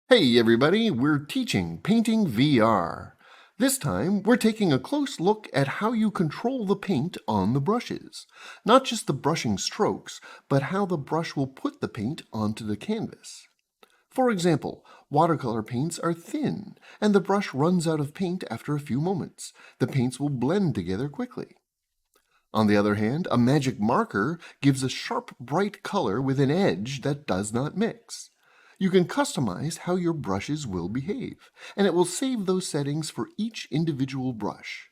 Hey everybody, we're teaching Painting VR. This time, we're taking a close look at how you control the paint on the brushes. Not just the brushing strokes, but how the brush will put the paint onto the canvas. For example, watercolor paints are thin, and the brush runs out of paint after a few moments. The paints will blend together quickly. On the other hand, a magic marker gives a sharp, bright color with an edge that does not mix. You can customize how your brushes will behave, and it will save those settings for each individual brush.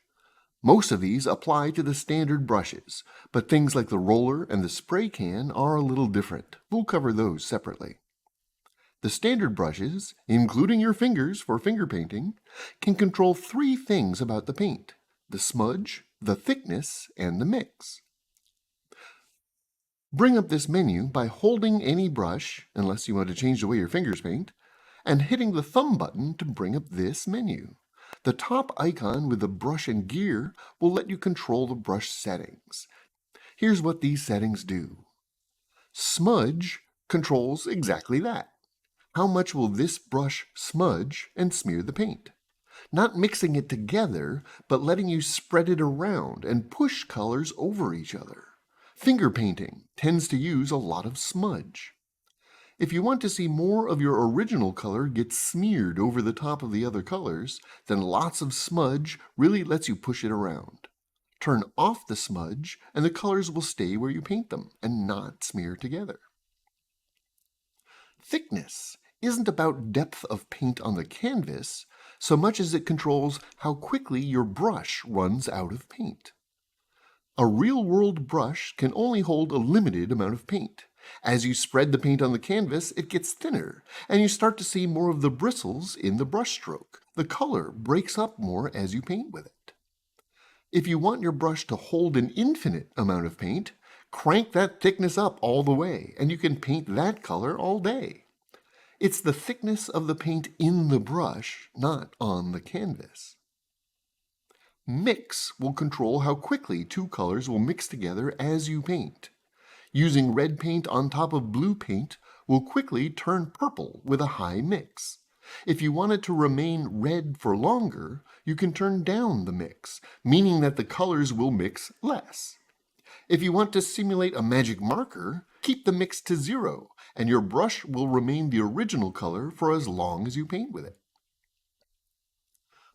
Most of these apply to the standard brushes, but things like the roller and the spray can are a little different. We'll cover those separately. The standard brushes, including your fingers for finger painting, can control three things about the paint: the smudge, the thickness, and the mix. Bring up this menu by holding any brush, unless you want to change the way your fingers paint, and hitting the thumb button to bring up this menu. The top icon with the brush and gear will let you control the brush settings. Here's what these settings do. Smudge controls exactly that. How much will this brush smudge and smear the paint? Not mixing it together, but letting you spread it around and push colors over each other. Finger painting tends to use a lot of smudge. If you want to see more of your original color get smeared over the top of the other colors, then lots of smudge really lets you push it around. Turn off the smudge and the colors will stay where you paint them and not smear together. Thickness isn't about depth of paint on the canvas so much as it controls how quickly your brush runs out of paint. A real-world brush can only hold a limited amount of paint. As you spread the paint on the canvas, it gets thinner, and you start to see more of the bristles in the brush stroke. The color breaks up more as you paint with it. If you want your brush to hold an infinite amount of paint, crank that thickness up all the way, and you can paint that color all day. It's the thickness of the paint in the brush, not on the canvas. Mix will control how quickly two colors will mix together as you paint. Using red paint on top of blue paint will quickly turn purple with a high mix. If you want it to remain red for longer, you can turn down the mix, meaning that the colors will mix less. If you want to simulate a magic marker, keep the mix to 0, and your brush will remain the original color for as long as you paint with it.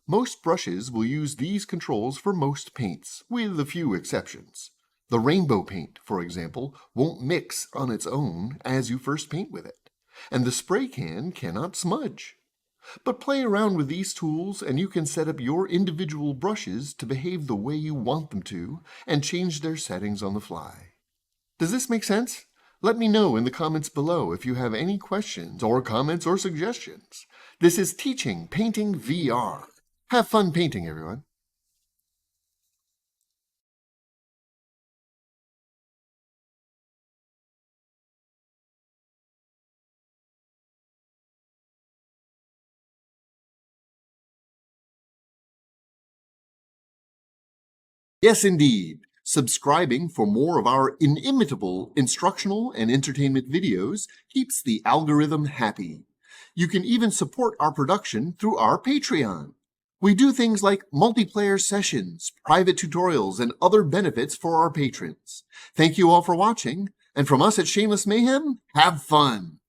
Most brushes will use these controls for most paints, with a few exceptions. The rainbow paint, for example, won't mix on its own as you first paint with it, and the spray can cannot smudge. But play around with these tools and you can set up your individual brushes to behave the way you want them to and change their settings on the fly. Does this make sense? Let me know in the comments below if you have any questions or comments or suggestions. This is Teaching Painting VR. Have fun painting, everyone. Yes, indeed. Subscribing for more of our inimitable instructional and entertainment videos keeps the algorithm happy. You can even support our production through our Patreon. We do things like multiplayer sessions, private tutorials, and other benefits for our patrons. Thank you all for watching, and from us at Shameless Mayhem, have fun!